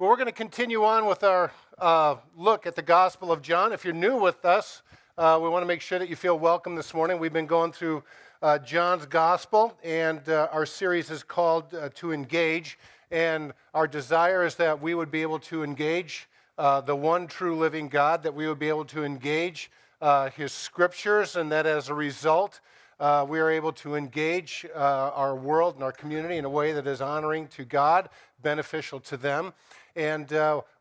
Well, we're going to continue on with our look at the Gospel of John. If you're new with us, we want to make sure that you feel welcome this morning. We've been going through John's Gospel, and our series is called To Engage. And our desire is that we would be able to engage the one true living God, that we would be able to engage His Scriptures, and that as a result, we are able to engage our world and our community in a way that is honoring to God, beneficial to them. And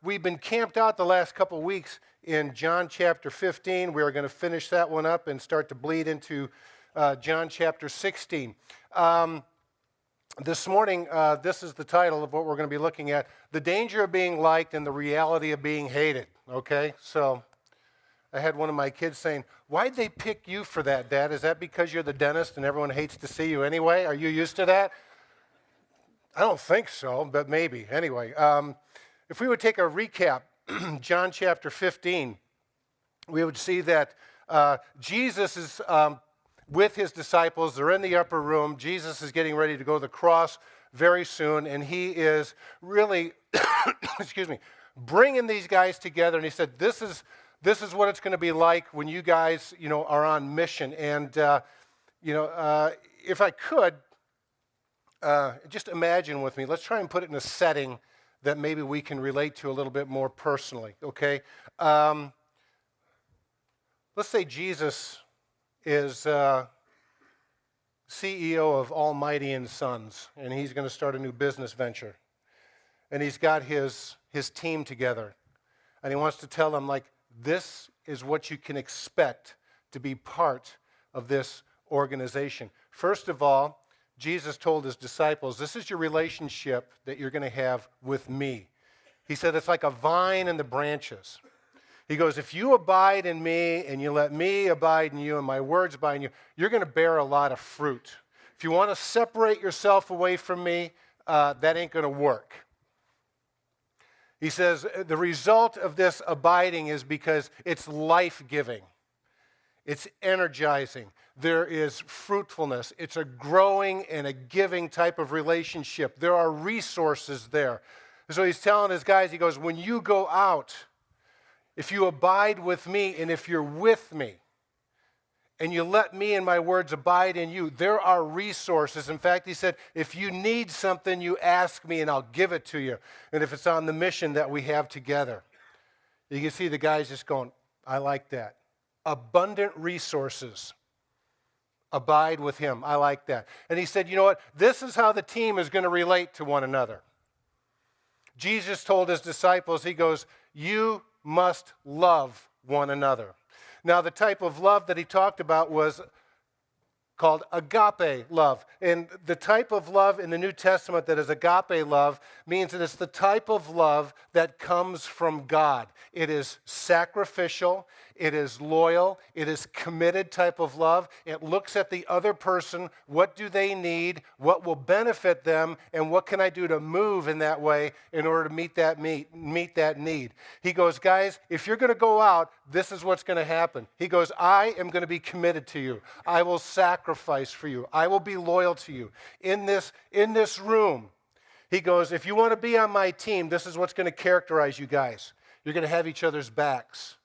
we've been camped out the last couple of weeks in John chapter 15. We are going to finish that one up and start to bleed into John chapter 16. This morning, this is the title of what we're going to be looking at: The Danger of Being Liked and the Reality of Being Hated. Okay, so I had one of my kids saying, "Why'd they pick you for that, Dad? Is that because you're the dentist and everyone hates to see you anyway? Are you used to that?" I don't think so, but maybe. Anyway, if we would take a recap, John chapter 15, we would see that Jesus is with his disciples. They're in the upper room. Jesus is getting ready to go to the cross very soon, and he is really, bringing these guys together. And he said, this is what it's going to be like when you guys, are on mission. And, if I could, just imagine with me, let's try and put it in a setting that maybe we can relate to a little bit more personally, okay? Let's say Jesus is CEO of Almighty & Sons, and he's going to start a new business venture. And he's got his team together, and he wants to tell them, this is what you can expect to be part of this organization. First of all, Jesus told his disciples, this is your relationship that you're going to have with me. He said it's like a vine and the branches. He goes, if you abide in me and you let me abide in you and my words abide in you, you're going to bear a lot of fruit. If you want to separate yourself away from me, that ain't going to work. He says the result of this abiding is because it's life-giving. It's energizing. There is fruitfulness. It's a growing and a giving type of relationship. There are resources there. So he's telling his guys, he goes, when you go out, if you abide with me and if you're with me and you let me and my words abide in you, there are resources. In fact, he said, if you need something, you ask me and I'll give it to you. And if it's on the mission that we have together. You can see the guys just going, I like that. Abundant resources. Abide with him. I like that. And he said, you know what? This is how the team is going to relate to one another. Jesus told his disciples, he goes, you must love one another. Now, the type of love that he talked about was called agape love. And the type of love in the New Testament that is agape love means that it's the type of love that comes from God. It is sacrificial, it is loyal, it is committed type of love. It looks at the other person, what do they need, what will benefit them, and what can I do to move in that way in order to meet that need. He goes, guys, if you're going to go out, this is what's going to happen. He goes, I am going to be committed to you. I will sacrifice for you. I will be loyal to you. In this room, he goes, if you want to be on my team, this is what's going to characterize you guys. You're going to have each other's backs.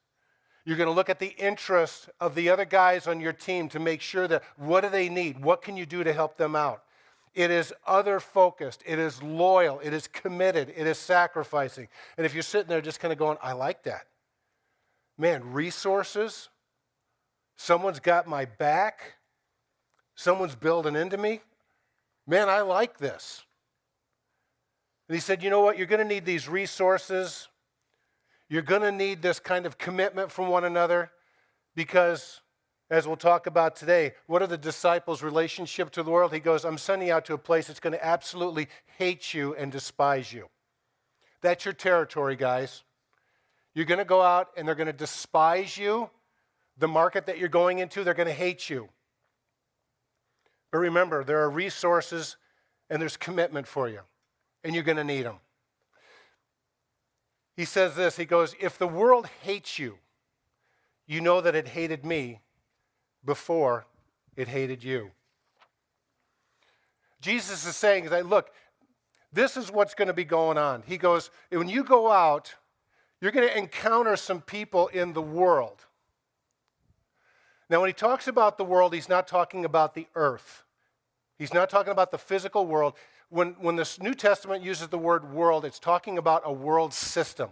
You're going to look at the interests of the other guys on your team to make sure that what do they need? What can you do to help them out? It is other-focused. It is loyal. It is committed. It is sacrificing. And if you're sitting there just kind of going, I like that. Man, resources. Someone's got my back. Someone's building into me. Man, I like this. And he said, you know what? You're going to need these resources. You're going to need this kind of commitment from one another because, as we'll talk about today, what are the disciples' relationship to the world? He goes, I'm sending you out to a place that's going to absolutely hate you and despise you. That's your territory, guys. You're going to go out and they're going to despise you. The market that you're going into, they're going to hate you. But remember, there are resources and there's commitment for you, and you're going to need them. He says this, he goes, if the world hates you, you know that it hated me before it hated you. Jesus is saying, look, this is what's going to be going on. He goes, when you go out, you're going to encounter some people in the world. Now, when he talks about the world, he's not talking about the earth. He's not talking about the physical world. When the New Testament uses the word world, it's talking about a world system.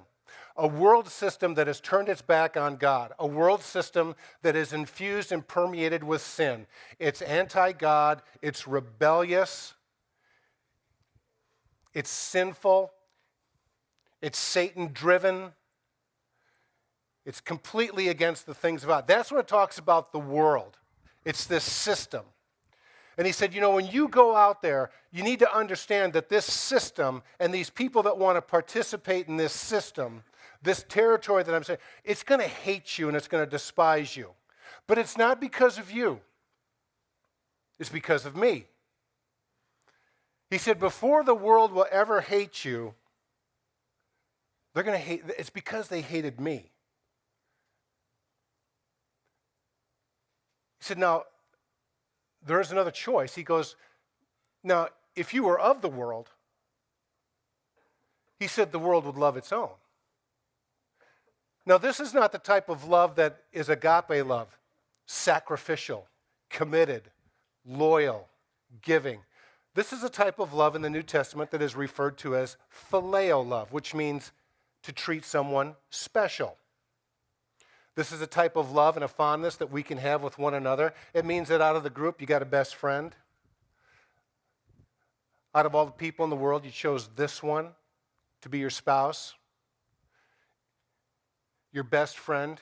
A world system that has turned its back on God. A world system that is infused and permeated with sin. It's anti-God. It's rebellious. It's sinful. It's Satan-driven. It's completely against the things of God. That's when it talks about the world. It's this system. And he said, when you go out there, you need to understand that this system and these people that want to participate in this system, this territory that I'm saying, it's going to hate you and it's going to despise you. But it's not because of you. It's because of me. He said, before the world will ever hate you, they're going to hate, it's because they hated me. He said, now, there is another choice. He goes, now, if you were of the world, he said the world would love its own. Now, this is not the type of love that is agape love, sacrificial, committed, loyal, giving. This is a type of love in the New Testament that is referred to as phileo love, which means to treat someone special. This is a type of love and a fondness that we can have with one another. It means that out of the group, you got a best friend. Out of all the people in the world, you chose this one to be your spouse, your best friend,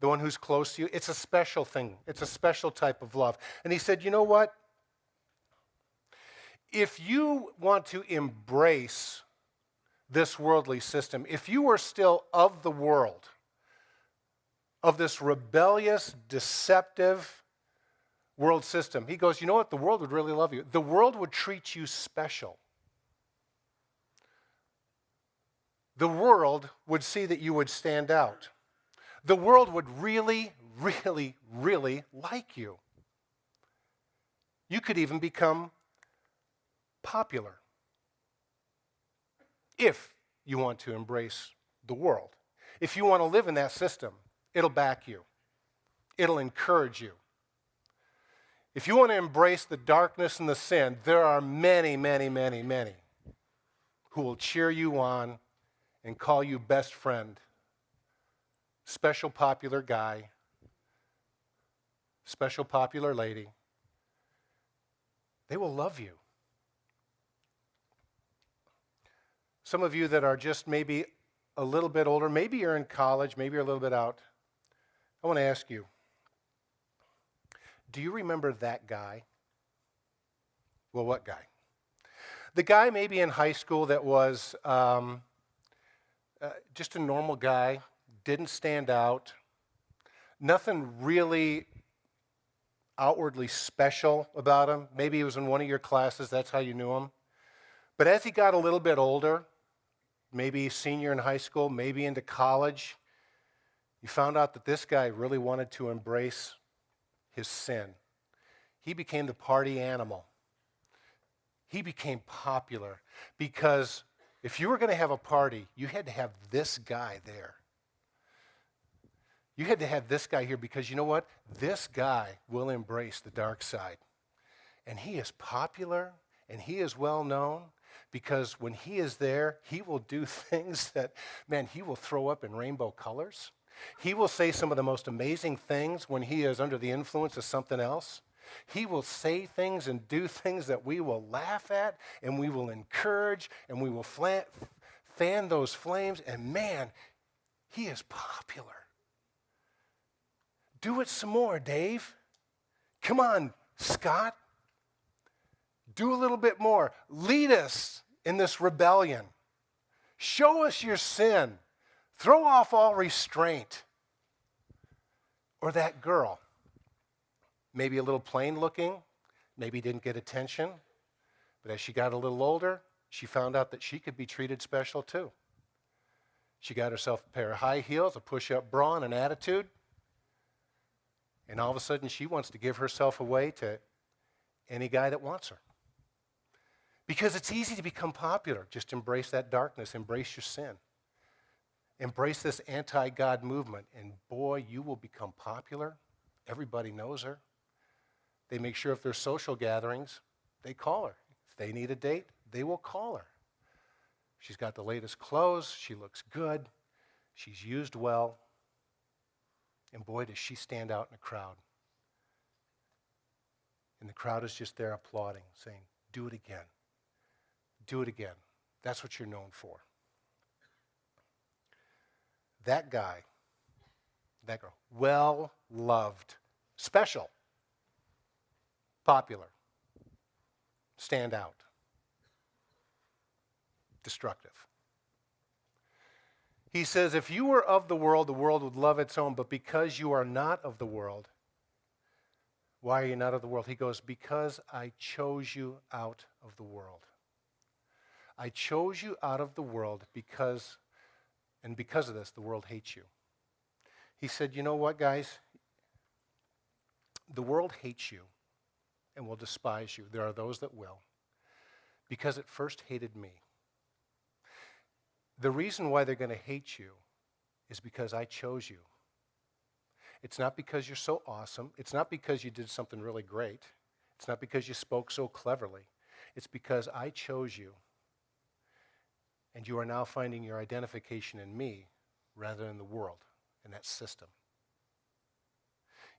the one who's close to you. It's a special thing. It's a special type of love. And he said, you know what? If you want to embrace this worldly system, if you are still of the world, of this rebellious, deceptive world system, he goes, you know what? The world would really love you. The world would treat you special. The world would see that you would stand out. The world would really, really, really like you. You could even become popular if you want to embrace the world. If you want to live in that system, it'll back you. It'll encourage you. If you want to embrace the darkness and the sin, there are many, many, many, many who will cheer you on and call you best friend, special popular guy, special popular lady. They will love you. Some of you that are just maybe a little bit older, maybe you're in college, maybe you're a little bit out, I want to ask you, do you remember that guy? Well, what guy? The guy maybe in high school that was just a normal guy, didn't stand out, nothing really outwardly special about him. Maybe he was in one of your classes, that's how you knew him. But as he got a little bit older, maybe senior in high school, maybe into college, you found out that this guy really wanted to embrace his sin. He became the party animal. He became popular because if you were going to have a party, you had to have this guy there. You had to have this guy here because you know what? This guy will embrace the dark side. And he is popular and he is well known because when he is there, he will do things that, man, he will throw up in rainbow colors. He will say some of the most amazing things when he is under the influence of something else. He will say things and do things that we will laugh at and we will encourage and we will fan those flames. And man, he is popular. Do it some more, Dave. Come on, Scott. Do a little bit more. Lead us in this rebellion. Show us your sin. Throw off all restraint. Or that girl, maybe a little plain looking, maybe didn't get attention, but as she got a little older, she found out that she could be treated special too. She got herself a pair of high heels, a push-up bra, and an attitude, and all of a sudden she wants to give herself away to any guy that wants her. Because it's easy to become popular. Just embrace that darkness. Embrace your sin. Embrace this anti-God movement. And boy, you will become popular. Everybody knows her. They make sure if there's social gatherings, they call her. If they need a date, they will call her. She's got the latest clothes. She looks good. She's used well. And boy, does she stand out in a crowd. And the crowd is just there applauding, saying, do it again. Do it again. That's what you're known for. That guy, that girl, well-loved, special, popular, stand out, destructive. He says, if you were of the world would love its own, but because you are not of the world, why are you not of the world? He goes, because I chose you out of the world. I chose you out of the world because of this, the world hates you. He said, you know what, guys? The world hates you and will despise you. There are those that will, because it first hated me. The reason why they're going to hate you is because I chose you. It's not because you're so awesome. It's not because you did something really great. It's not because you spoke so cleverly. It's because I chose you. And you are now finding your identification in me rather than the world and that system.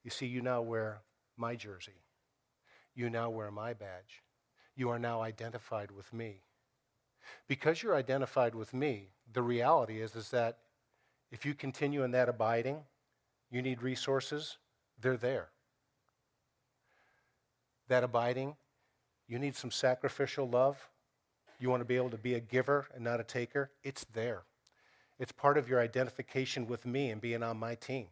You see, you now wear my jersey. You now wear my badge. You are now identified with me. Because you're identified with me, the reality is that if you continue in that abiding, you need resources, they're there. That abiding, you need some sacrificial love. You want to be able to be a giver and not a taker? It's there. It's part of your identification with me and being on my team.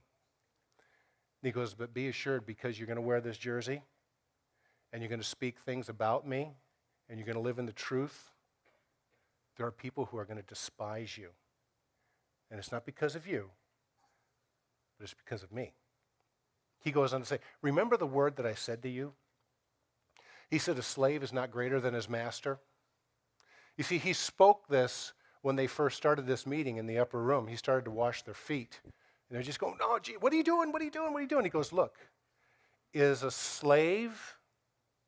And he goes, but be assured, because you're going to wear this jersey and you're going to speak things about me and you're going to live in the truth, there are people who are going to despise you. And it's not because of you, but it's because of me. He goes on to say, remember the word that I said to you? He said, a slave is not greater than his master. You see, he spoke this when they first started this meeting in the upper room. He started to wash their feet. And they're just going, oh, gee, what are you doing? What are you doing? What are you doing? He goes, look, is a slave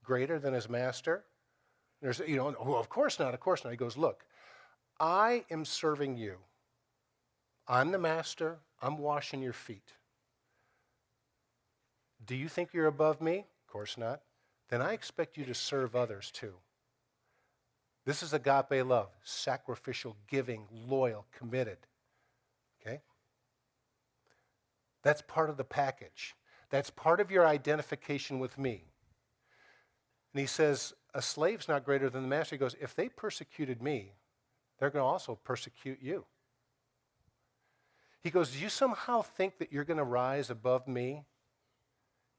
greater than his master? There's, oh, of course not, of course not. He goes, look, I am serving you. I'm the master. I'm washing your feet. Do you think you're above me? Of course not. Then I expect you to serve others too. This is agape love, sacrificial, giving, loyal, committed. Okay? That's part of the package. That's part of your identification with me. And he says, a slave's not greater than the master. He goes, if they persecuted me, they're going to also persecute you. He goes, do you somehow think that you're going to rise above me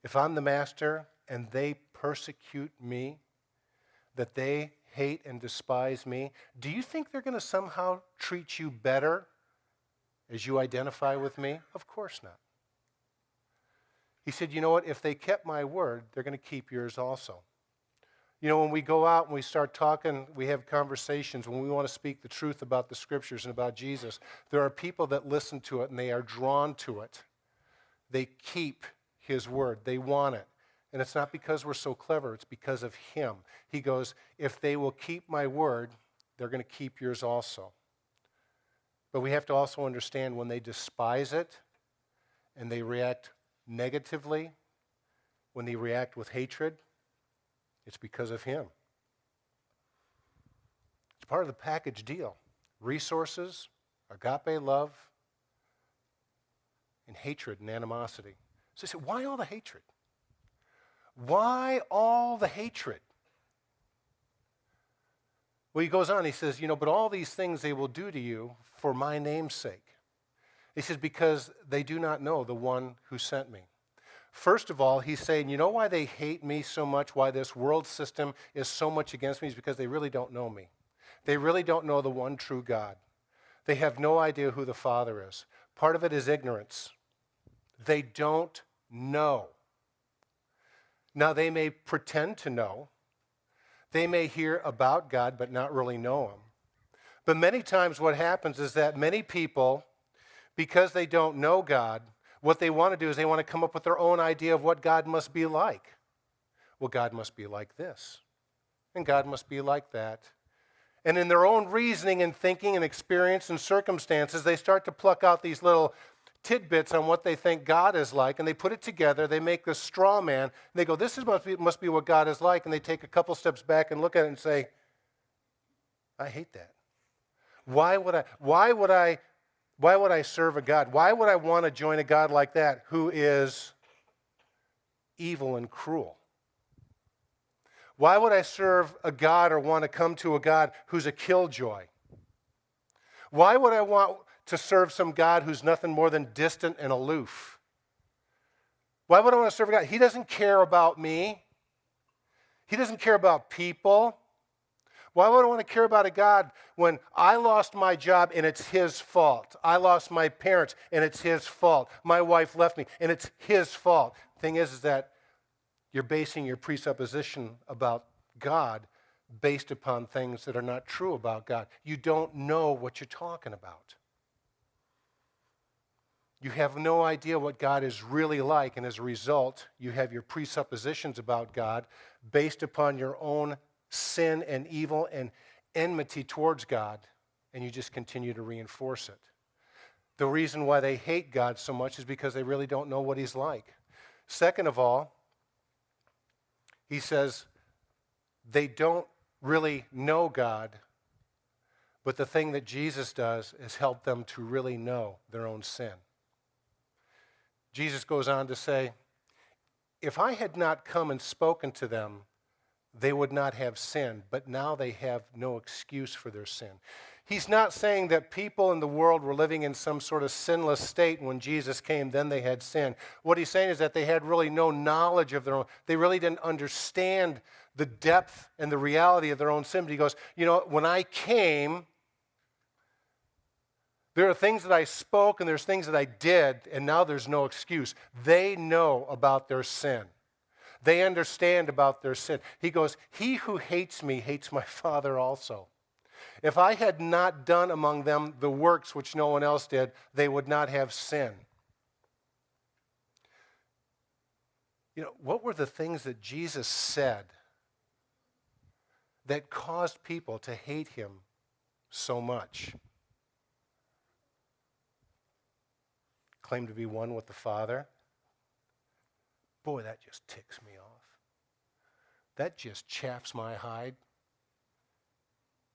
if I'm the master and they persecute me, that they hate and despise me? Do you think they're going to somehow treat you better as you identify with me? Of course not. He said, you know what? If they kept my word, they're going to keep yours also. You know, when we go out and we start talking, we have conversations, when we want to speak the truth about the scriptures and about Jesus, there are people that listen to it and they are drawn to it. They keep his word. They want it. And it's not because we're so clever. It's because of him. He goes, if they will keep my word, they're going to keep yours also. But we have to also understand when they despise it and they react negatively, when they react with hatred, it's because of him. It's part of the package deal. Resources, agape love, and hatred and animosity. So he said, why all the hatred? Why all the hatred? Well, he goes on, he says, but all these things they will do to you for my name's sake. He says, because they do not know the one who sent me. First of all, he's saying, you know why they hate me so much, why this world system is so much against me, is because they really don't know me. They really don't know the one true God. They have no idea who the Father is. Part of it is ignorance. They don't know. Now, they may pretend to know. They may hear about God but not really know him. But many times what happens is that many people, because they don't know God, what they want to do is they want to come up with their own idea of what God must be like. Well, God must be like this, and God must be like that. And in their own reasoning and thinking and experience and circumstances, they start to pluck out these little tidbits on what they think God is like, and they put it together. They make this straw man. And they go, this must be what God is like. And they take a couple steps back and look at it and say, I hate that. Why would I serve a God? Why would I want to join a God like that who is evil and cruel? Why would I serve a God or want to come to a God who's a killjoy? Why would I want to serve some God who's nothing more than distant and aloof? Why would I want to serve a God? He doesn't care about me. He doesn't care about people. Why would I want to care about a God when I lost my job and it's his fault? I lost my parents and it's his fault. My wife left me and it's his fault. The thing is that you're basing your presupposition about God based upon things that are not true about God. You don't know what you're talking about. You have no idea what God is really like, and as a result, you have your presuppositions about God based upon your own sin and evil and enmity towards God, and you just continue to reinforce it. The reason why they hate God so much is because they really don't know what he's like. Second of all, he says they don't really know God, but the thing that Jesus does is help them to really know their own sin. Jesus goes on to say, if I had not come and spoken to them, they would not have sinned, but now they have no excuse for their sin. He's not saying that people in the world were living in some sort of sinless state, and when Jesus came, then they had sin. What he's saying is that they had really no knowledge of their own. They really didn't understand the depth and the reality of their own sin. But he goes, when I came, there are things that I spoke and there's things that I did, and now there's no excuse. They know about their sin. They understand about their sin. He goes, he who hates me hates my Father also. If I had not done among them the works which no one else did, they would not have sin. What were the things that Jesus said that caused people to hate him so much? Claim to be one with the Father. Boy, that just ticks me off. That just chaps my hide.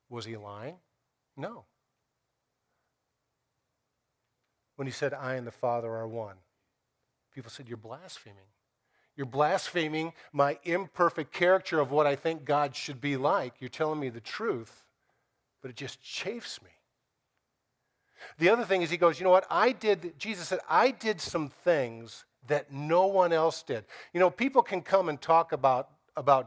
Was he lying? No. When he said, I and the Father are one, people said, you're blaspheming. You're blaspheming my imperfect character of what I think God should be like. You're telling me the truth, but it just chafes me. The other thing is he goes, Jesus said, I did some things that no one else did. People can come and talk about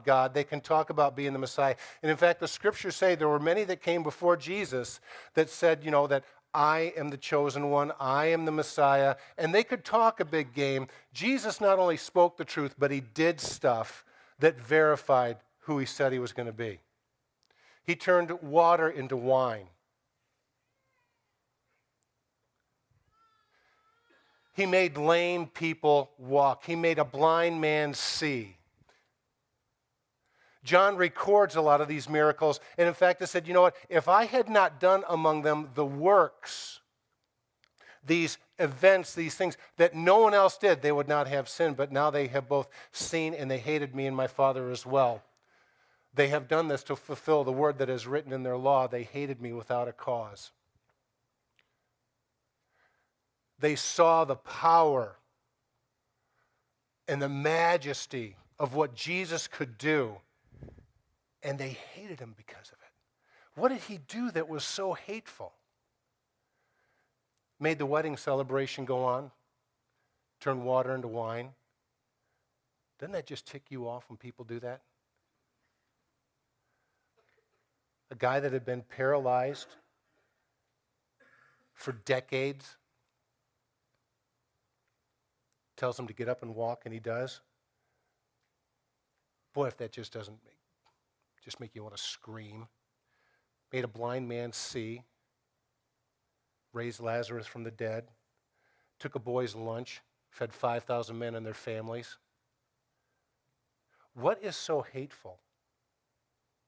God. They can talk about being the Messiah. And in fact, the scriptures say there were many that came before Jesus that said, that I am the chosen one, I am the Messiah. And they could talk a big game. Jesus not only spoke the truth, but he did stuff that verified who he said he was going to be. He turned water into wine. He made lame people walk. He made a blind man see. John records a lot of these miracles, and in fact, it said, if I had not done among them the works, these events, these things that no one else did, they would not have sinned, but now they have both seen and they hated me and my Father as well. They have done this to fulfill the word that is written in their law. They hated me without a cause. They saw the power and the majesty of what Jesus could do, and they hated him because of it. What did he do that was so hateful? Made the wedding celebration go on, turned water into wine. Doesn't that just tick you off when people do that? A guy that had been paralyzed for decades tells him to get up and walk, and he does. Boy, if that just just make you want to scream. Made a blind man see. Raised Lazarus from the dead. Took a boy's lunch. Fed 5,000 men and their families. What is so hateful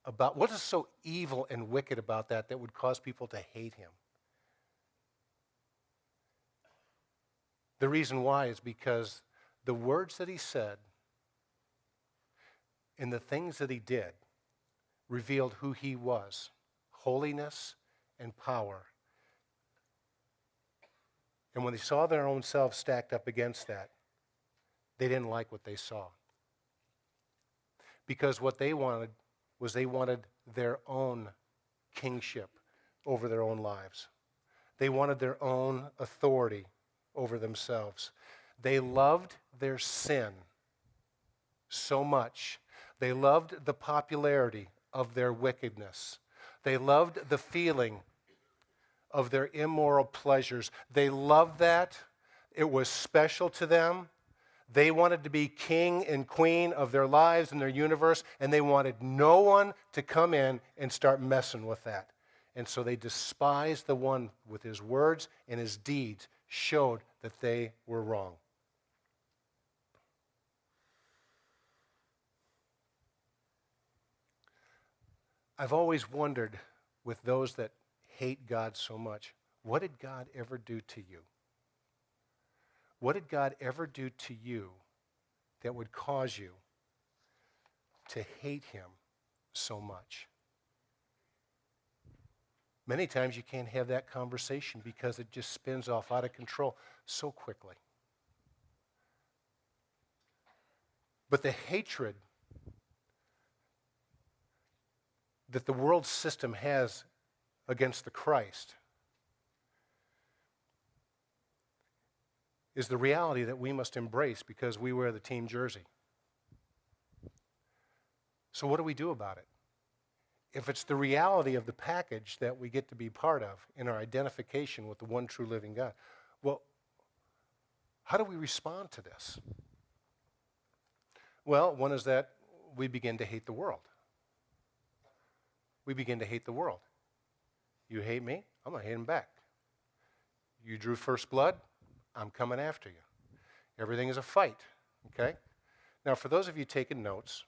about, what is so evil and wicked about that would cause people to hate him? The reason why is because the words that he said and the things that he did revealed who he was, holiness and power. And when they saw their own selves stacked up against that, they didn't like what they saw. Because what they wanted was they wanted their own kingship over their own lives. They wanted their own authority over themselves. They loved their sin so much. They loved the popularity of their wickedness. They loved the feeling of their immoral pleasures. They loved that. It was special to them. They wanted to be king and queen of their lives and their universe, and they wanted no one to come in and start messing with that. And so they despised the one with his words and his deeds showed that they were wrong. I've always wondered with those that hate God so much, what did God ever do to you? What did God ever do to you that would cause you to hate him so much? Many times you can't have that conversation because it just spins off out of control so quickly. But the hatred that the world system has against the Christ is the reality that we must embrace because we wear the team jersey. So what do we do about it? If it's the reality of the package that we get to be part of in our identification with the one true living God, well, how do we respond to this? Well, one is that we begin to hate the world. We begin to hate the world. You hate me, I'm going to hate him back. You drew first blood, I'm coming after you. Everything is a fight, okay? Now, for those of you taking notes,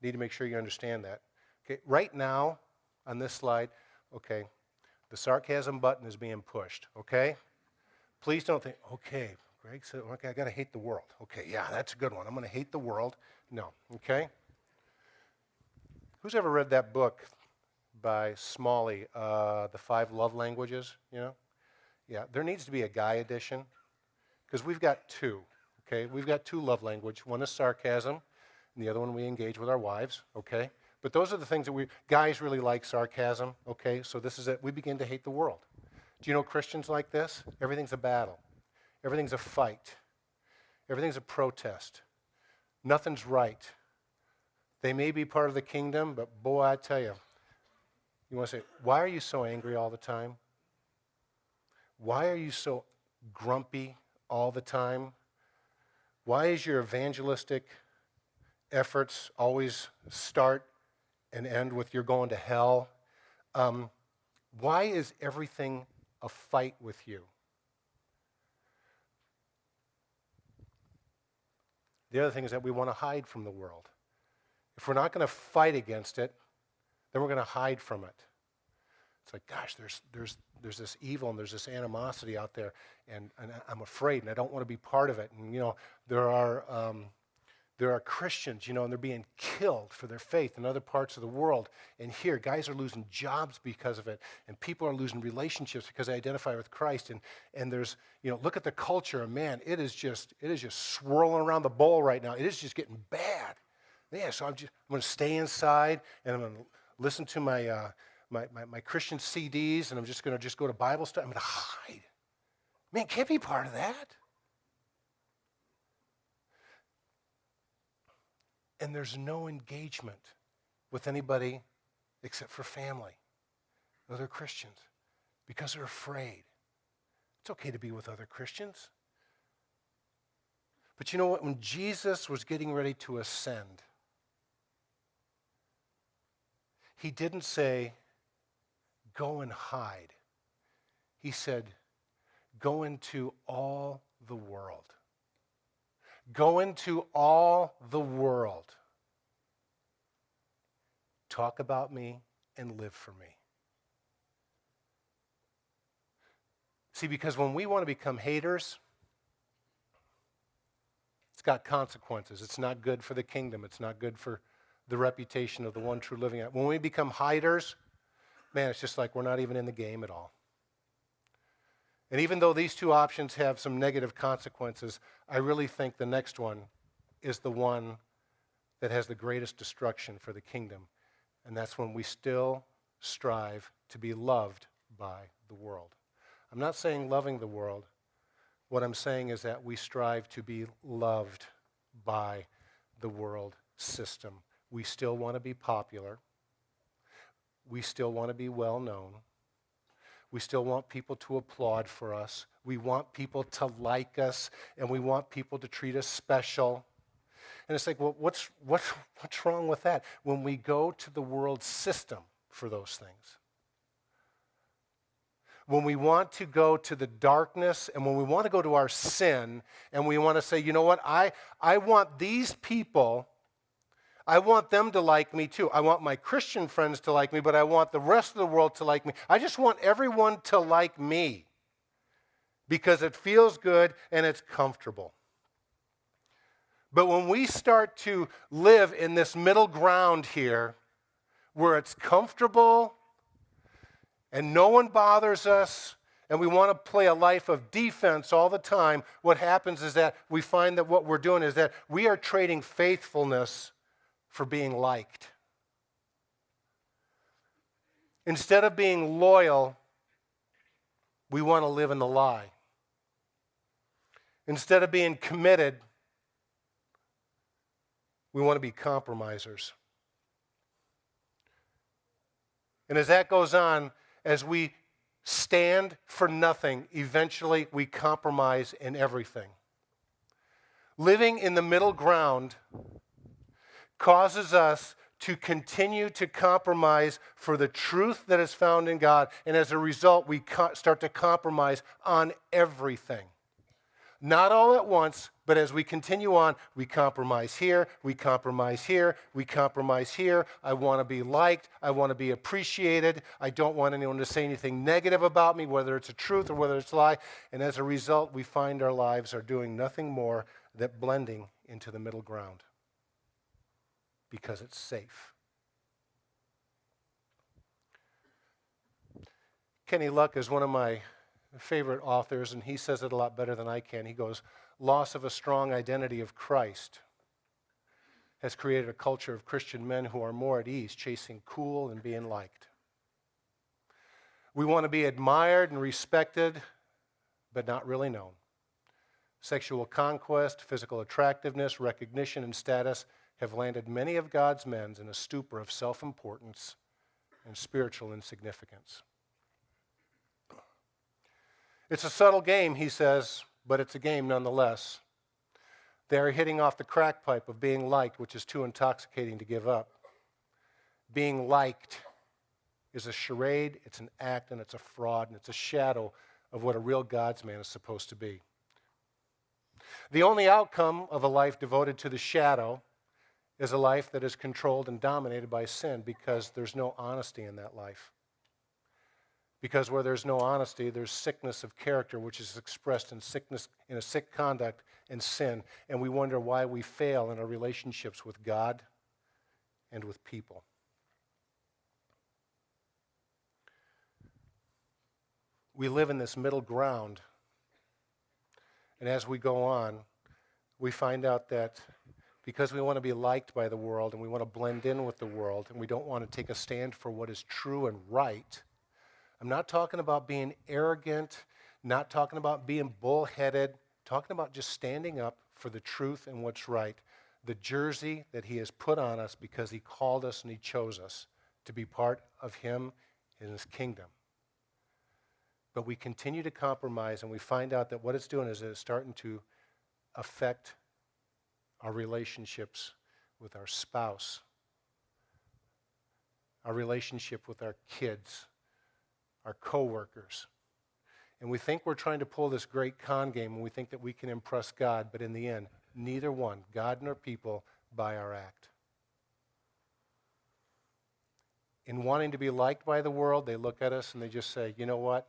need to make sure you understand that. Okay, right now on this slide, okay, the sarcasm button is being pushed, okay? Please don't think, okay, Greg said, okay, I got to hate the world. Okay, yeah, that's a good one. I'm going to hate the world. No, okay? Who's ever read that book by Smalley, The 5 Love Languages, you know? Yeah, there needs to be a guy edition because we've got two, okay? We've got 2 love language. One is sarcasm, and the other one we engage with our wives, okay? But those are the things that guys really like sarcasm, okay? So this is it. We begin to hate the world. Do you know Christians like this? Everything's a battle. Everything's a fight. Everything's a protest. Nothing's right. They may be part of the kingdom, but boy, I tell you, you want to say, why are you so angry all the time? Why are you so grumpy all the time? Why is your evangelistic efforts always start and end with you're going to hell? Why is everything a fight with you? The other thing is that we want to hide from the world. If we're not going to fight against it, then we're going to hide from it. It's like, gosh, there's this evil and there's this animosity out there, and I'm afraid, and I don't want to be part of it. And you know, there are Christians, you know, and they're being killed for their faith in other parts of the world. And here, guys are losing jobs because of it, and people are losing relationships because they identify with Christ. And there's, you know, look at the culture, and man, it is just swirling around the bowl right now. It is just getting bad. Yeah, so I'm going to stay inside, and I'm going to listen to my Christian CDs, and I'm just going to go to Bible study. I'm going to hide. Man, can't be part of that. And there's no engagement with anybody except for family, other Christians, because they're afraid. It's okay to be with other Christians. But you know what? When Jesus was getting ready to ascend, He didn't say, go and hide. He said, go into all the world. Go into all the world. Talk about me and live for me. See, because when we want to become haters, it's got consequences. It's not good for the kingdom. It's not good for the reputation of the one true living God. When we become hiders, man, it's just like we're not even in the game at all. And even though these two options have some negative consequences, I really think the next one is the one that has the greatest destruction for the kingdom. And that's when we still strive to be loved by the world. I'm not saying loving the world. What I'm saying is that we strive to be loved by the world system. We still want to be popular. We still want to be well known. We still want people to applaud for us. We want people to like us, and we want people to treat us special. And it's like, well, what's wrong with that when we go to the world system for those things? When we want to go to the darkness and when we want to go to our sin and we want to say, you know what, I want these people, I want them to like me too. I want my Christian friends to like me, but I want the rest of the world to like me. I just want everyone to like me because it feels good and it's comfortable. But when we start to live in this middle ground here where it's comfortable and no one bothers us, and we want to play a life of defense all the time, what happens is that we find that what we're doing is that we are trading faithfulness for being liked. Instead of being loyal, we want to live in the lie. Instead of being committed, we want to be compromisers. And as that goes on, as we stand for nothing, eventually we compromise in everything. Living in the middle ground causes us to continue to compromise for the truth that is found in God, and as a result, we start to compromise on everything. Not all at once, but as we continue on, we compromise here, we compromise here, we compromise here. I want to be liked. I want to be appreciated. I don't want anyone to say anything negative about me, whether it's a truth or whether it's a lie. And as a result, we find our lives are doing nothing more than blending into the middle ground because it's safe. Kenny Luck is one of my favorite authors, and he says it a lot better than I can. He goes, loss of a strong identity of Christ has created a culture of Christian men who are more at ease, chasing cool and being liked. We want to be admired and respected, but not really known. Sexual conquest, physical attractiveness, recognition, and status have landed many of God's men in a stupor of self-importance and spiritual insignificance. It's a subtle game, he says, but it's a game nonetheless. They're hitting off the crack pipe of being liked, which is too intoxicating to give up. Being liked is a charade, it's an act, and it's a fraud, and it's a shadow of what a real God's man is supposed to be. The only outcome of a life devoted to the shadow is a life that is controlled and dominated by sin, because there's no honesty in that life. Because where there's no honesty, there's sickness of character, which is expressed in sickness, in a sick conduct and sin. And we wonder why we fail in our relationships with God and with people. We live in this middle ground. And as we go on, we find out that because we want to be liked by the world and we want to blend in with the world and we don't want to take a stand for what is true and right, I'm not talking about being arrogant, not talking about being bullheaded, talking about just standing up for the truth and what's right. The jersey that he has put on us because he called us and he chose us to be part of him in his kingdom. But we continue to compromise, and we find out that what it's doing is it's starting to affect our relationships with our spouse, our relationship with our kids, our coworkers. And we think we're trying to pull this great con game, and we think that we can impress God, but in the end, neither one, God nor people, buy our act. In wanting to be liked by the world, they look at us and they just say, you know what?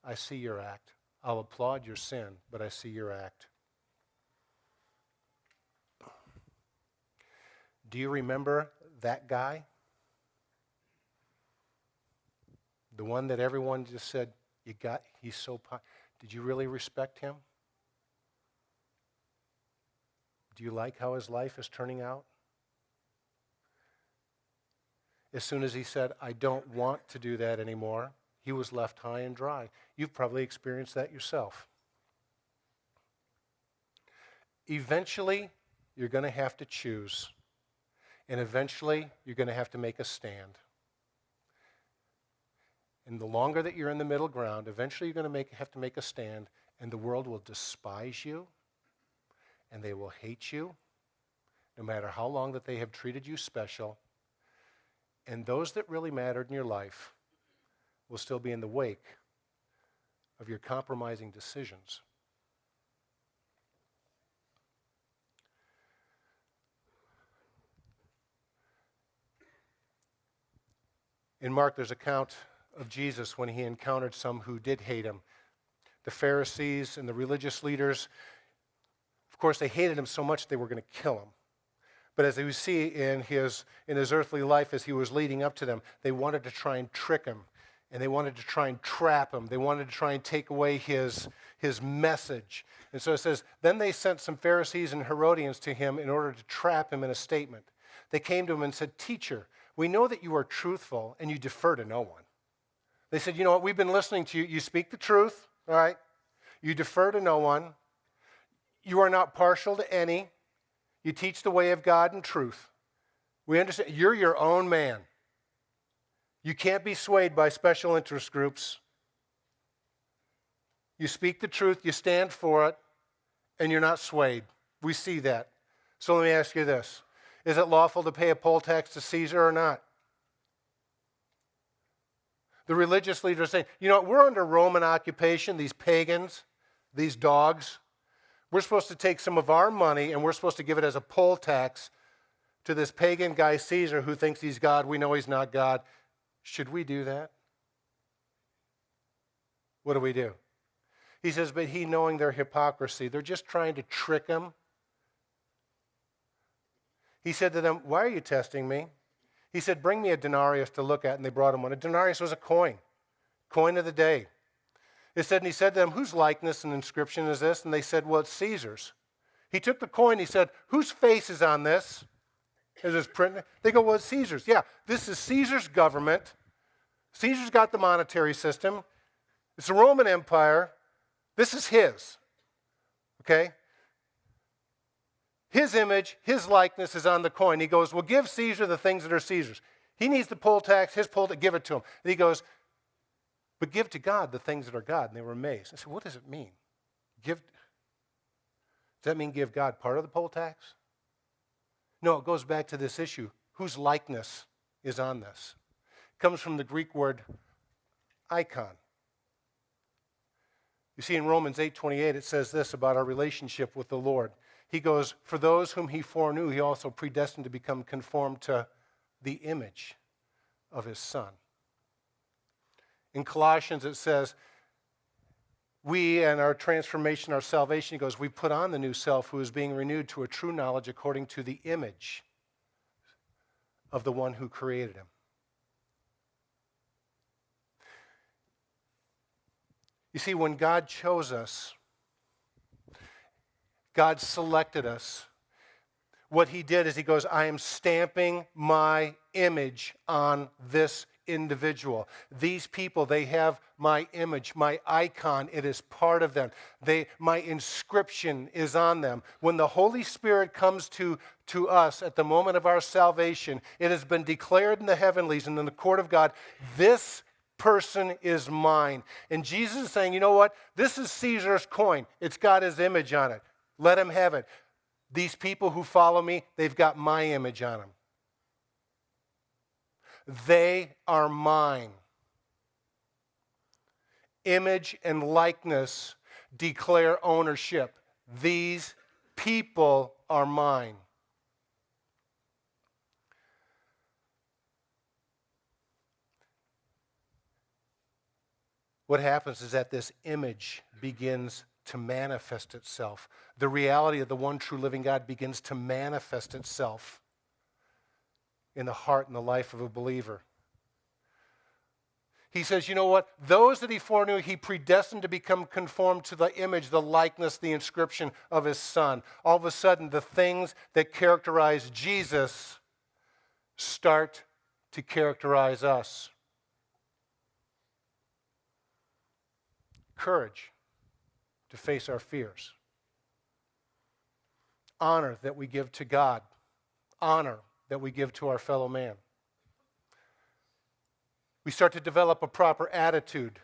I see your act. I'll applaud your sin, but I see your act. Do you remember that guy? The one that everyone just said, he's so did you really respect him? Do you like how his life is turning out? As soon as he said, I don't want to do that anymore, he was left high and dry. You've probably experienced that yourself. Eventually, you're going to have to choose. And eventually, you're going to have to make a stand. And the longer that you're in the middle ground, eventually you're going to have to make a stand, and the world will despise you, and they will hate you, no matter how long that they have treated you special. And those that really mattered in your life will still be in the wake of your compromising decisions. In Mark, there's an account of Jesus when he encountered some who did hate him. The Pharisees and the religious leaders, of course, they hated him so much they were going to kill him. But as we see in his earthly life, as he was leading up to them, they wanted to try and trick him, and they wanted to try and trap him. They wanted to try and take away his message. And so it says, then they sent some Pharisees and Herodians to him in order to trap him in a statement. They came to him and said, Teacher, we know that you are truthful and you defer to no one. They said, you know what, we've been listening to you. You speak the truth, all right? You defer to no one. You are not partial to any. You teach the way of God in truth. We understand you're your own man. You can't be swayed by special interest groups. You speak the truth, you stand for it, and you're not swayed. We see that. So let me ask you this. Is it lawful to pay a poll tax to Caesar or not? The religious leaders say, you know, we're under Roman occupation, these pagans, these dogs. We're supposed to take some of our money and we're supposed to give it as a poll tax to this pagan guy Caesar who thinks he's God. We know he's not God. Should we do that? What do? He says, but he, knowing their hypocrisy, they're just trying to trick him. He said to them, why are you testing me? He said, bring me a denarius to look at, and they brought him one. A denarius was a coin of the day. It said, and he said to them, whose likeness and inscription is this? And they said, well, it's Caesar's. He took the coin, he said, whose face is on this? Is this print? They go, well, it's Caesar's. Yeah, this is Caesar's government. Caesar's got the monetary system. It's the Roman Empire. This is his. Okay? His image, his likeness is on the coin. He goes, well, give Caesar the things that are Caesar's. He needs the poll tax, his poll tax, give it to him. And he goes, but give to God the things that are God. And they were amazed. I said, what does it mean? Does that mean give God part of the poll tax? No, it goes back to this issue. Whose likeness is on this? It comes from the Greek word icon. You see, in Romans 8:28, it says this about our relationship with the Lord. He goes, for those whom he foreknew, he also predestined to become conformed to the image of his Son. In Colossians, it says, we and our transformation, our salvation, he goes, we put on the new self who is being renewed to a true knowledge according to the image of the one who created him. You see, when God chose us, God selected us. What he did is he goes, I am stamping my image on this individual. These people, they have my image, my icon. It is part of them. My inscription is on them. When the Holy Spirit comes to us at the moment of our salvation, it has been declared in the heavenlies and in the court of God, this person is mine. And Jesus is saying, you know what? This is Caesar's coin. It's got his image on it. Let him have it. These people who follow me, they've got my image on them. They are mine. Image and likeness declare ownership. These people are mine. What happens is that this image begins to manifest itself. The reality of the one true living God begins to manifest itself in the heart and the life of a believer. He says, you know what? Those that he foreknew, he predestined to become conformed to the image, the likeness, the inscription of his Son. All of a sudden, the things that characterize Jesus start to characterize us. Courage to face our fears. Honor that we give to God. Honor that we give to our fellow man. We start to develop a proper attitude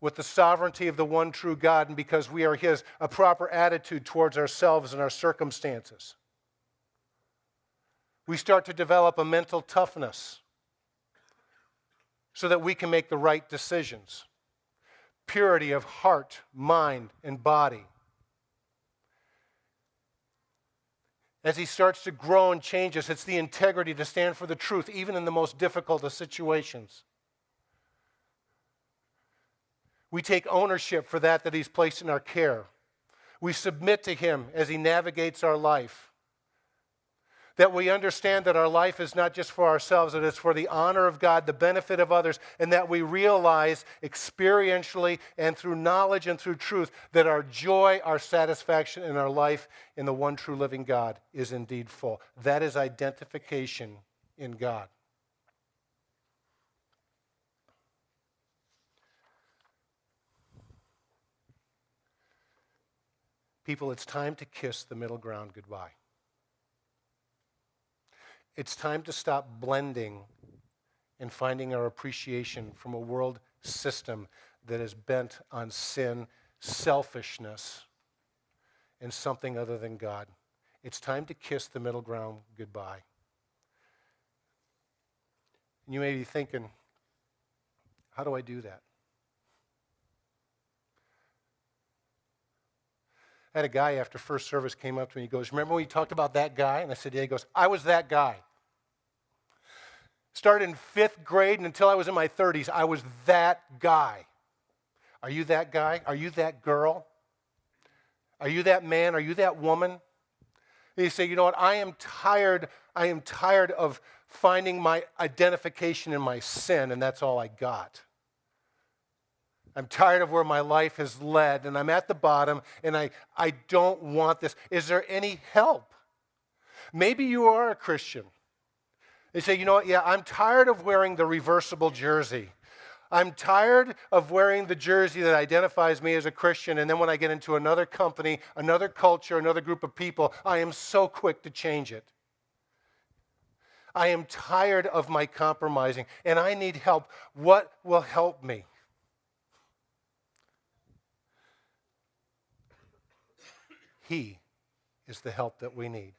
with the sovereignty of the one true God, and because we are his, a proper attitude towards ourselves and our circumstances. We start to develop a mental toughness so that we can make the right decisions. Purity of heart, mind, and body. As he starts to grow and change us, it's the integrity to stand for the truth, even in the most difficult of situations. We take ownership for that he's placed in our care. We submit to him as he navigates our life. That we understand that our life is not just for ourselves, that it's for the honor of God, the benefit of others, and that we realize experientially and through knowledge and through truth that our joy, our satisfaction in our life in the one true living God is indeed full. That is identification in God. People, it's time to kiss the middle ground goodbye. It's time to stop blending and finding our appreciation from a world system that is bent on sin, selfishness, and something other than God. It's time to kiss the middle ground goodbye. And you may be thinking, how do I do that? I had a guy after first service came up to me. He goes, remember when you talked about that guy? And I said, yeah. He goes, I was that guy. Started in 5th grade, and until I was in my 30s, I was that guy. Are you that guy? Are you that girl? Are you that man? Are you that woman? And you say, you know what? I am tired of finding my identification in my sin, and that's all I got. I'm tired of where my life has led, and I'm at the bottom, and I don't want this. Is there any help? Maybe you are a Christian. They say, you know what, yeah, I'm tired of wearing the reversible jersey. I'm tired of wearing the jersey that identifies me as a Christian, and then when I get into another company, another culture, another group of people, I am so quick to change it. I am tired of my compromising, and I need help. What will help me? He is the help that we need.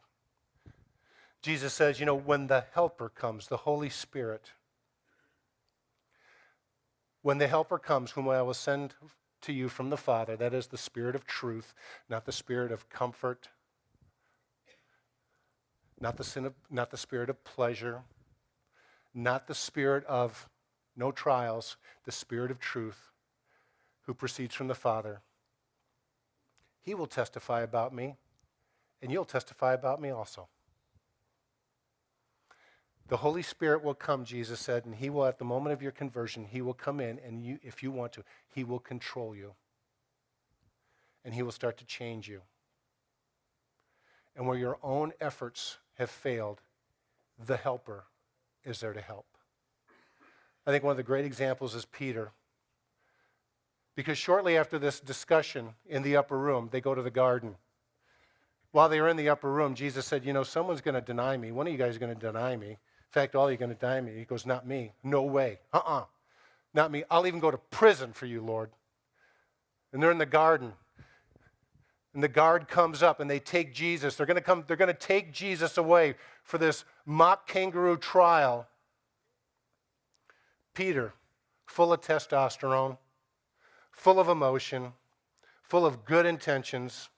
Jesus says, you know, when the Helper comes, the Holy Spirit, when the Helper comes, whom I will send to you from the Father, that is the Spirit of truth, not the spirit of comfort, not the spirit of pleasure, not the spirit of no trials, the Spirit of truth, who proceeds from the Father. He will testify about me, and you'll testify about me also. The Holy Spirit will come, Jesus said, and he will, at the moment of your conversion, he will come in, and you, if you want to, he will control you. And he will start to change you. And where your own efforts have failed, the Helper is there to help. I think one of the great examples is Peter. Because shortly after this discussion in the upper room, they go to the garden. While they were in the upper room, Jesus said, you know, someone's going to deny me. One of you guys is going to deny me. In fact, all of you are going to deny me. He goes, not me. No way. Not me. I'll even go to prison for you, Lord. And they're in the garden. And the guard comes up and they take Jesus. They're going to take Jesus away for this mock kangaroo trial. Peter, full of testosterone, full of emotion, full of good intentions,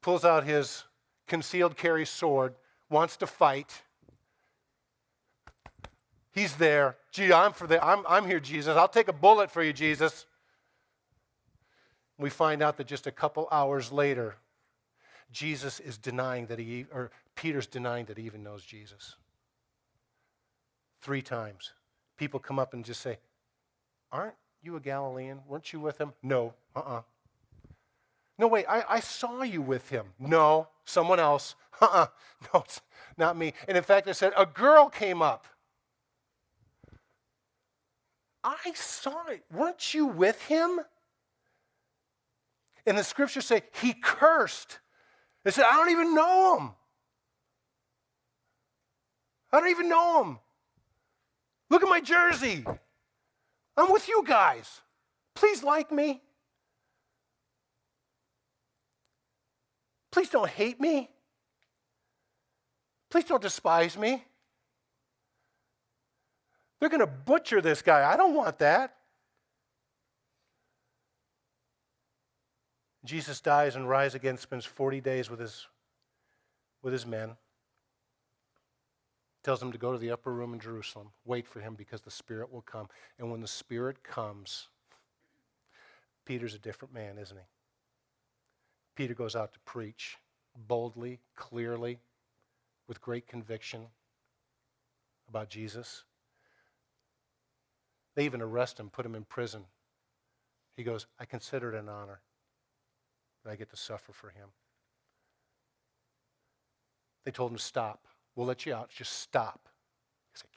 pulls out his concealed carry sword, wants to fight. He's there. Gee, I'm here, Jesus. I'll take a bullet for you, Jesus. We find out that just a couple hours later, Jesus is denying that Peter's denying that he even knows Jesus. 3 times. People come up and just say, aren't you a Galilean? Weren't you with him? No, No, wait, I saw you with him. No, someone else. No, it's not me. And in fact, I said, a girl came up. I saw it. Weren't you with him? And the scriptures say he cursed. They said, I don't even know him. I don't even know him. Look at my jersey. I'm with you guys. Please like me. Please don't hate me. Please don't despise me. They're going to butcher this guy. I don't want that. Jesus dies and rises again, spends 40 days with his men. Tells them to go to the upper room in Jerusalem. Wait for him because the Spirit will come. And when the Spirit comes, Peter's a different man, isn't he? Peter goes out to preach boldly, clearly, with great conviction about Jesus. They even arrest him, put him in prison. He goes, I consider it an honor that I get to suffer for him. They told him to stop. We'll let you out. Just stop. He said,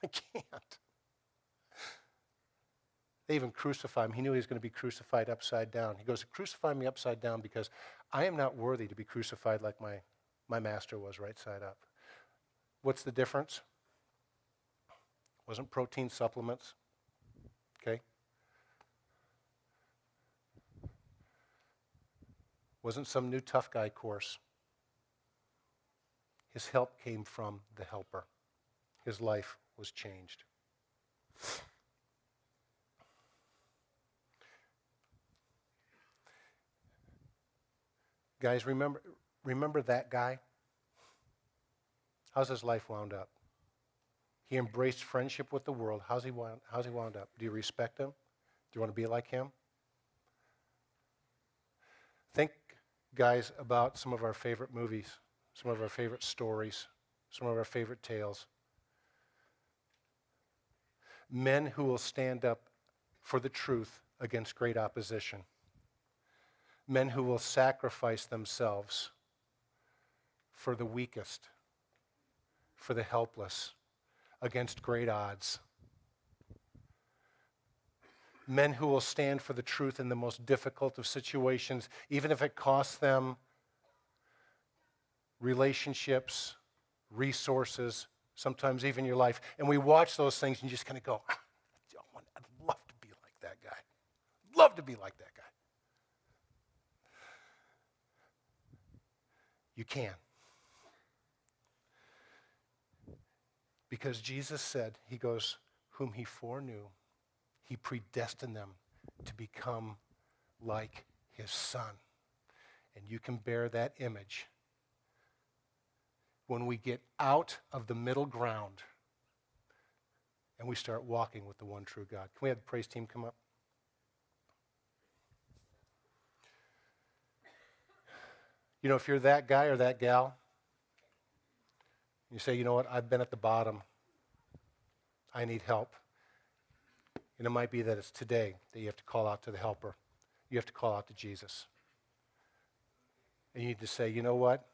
I can't. They even crucify him. He knew he was going to be crucified upside down. He goes, crucify me upside down because I am not worthy to be crucified like my master was right side up. What's the difference? Wasn't protein supplements. Okay? Wasn't some new tough guy course. His help came from the helper. His life was changed. Guys, remember that guy? How's his life wound up? He embraced friendship with the world. How's he wound up? Do you respect him? Do you want to be like him? Think, guys, about some of our favorite movies, some of our favorite stories, some of our favorite tales. Men who will stand up for the truth against great opposition. Men who will sacrifice themselves for the weakest, for the helpless, against great odds. Men who will stand for the truth in the most difficult of situations, even if it costs them relationships, resources, sometimes even your life. And we watch those things and you just kind of go, I'd love to be like that guy. Love to be like that guy. You can. Because Jesus said, he goes, whom he foreknew, he predestined them to become like his son. And you can bear that image when we get out of the middle ground and we start walking with the one true God. Can we have the praise team come up? You know, if you're that guy or that gal, you say, you know what, I've been at the bottom. I need help. And it might be that it's today that you have to call out to the helper. You have to call out to Jesus. And you need to say, you know what?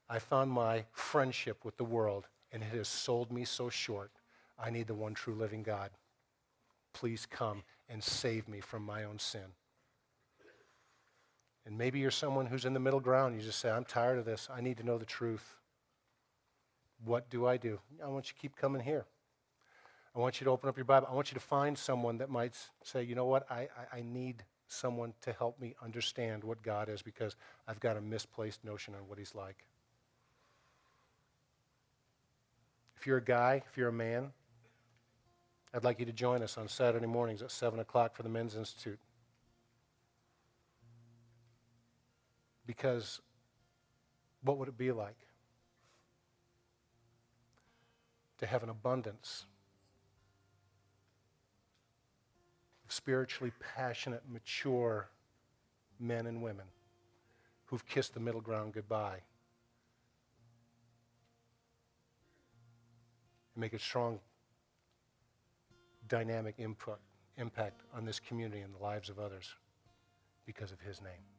I found my friendship with the world, and it has sold me so short. I need the one true living God. Please come and save me from my own sin. And maybe you're someone who's in the middle ground. You just say, I'm tired of this. I need to know the truth. What do? I want you to keep coming here. I want you to open up your Bible. I want you to find someone that might say, you know what, I need someone to help me understand what God is because I've got a misplaced notion on what he's like. If you're a guy, if you're a man, I'd like you to join us on Saturday mornings at 7 o'clock for the Men's Institute. Because what would it be like to have an abundance of spiritually passionate, mature men and women who've kissed the middle ground goodbye and make a strong, dynamic impact on this community and the lives of others because of his name.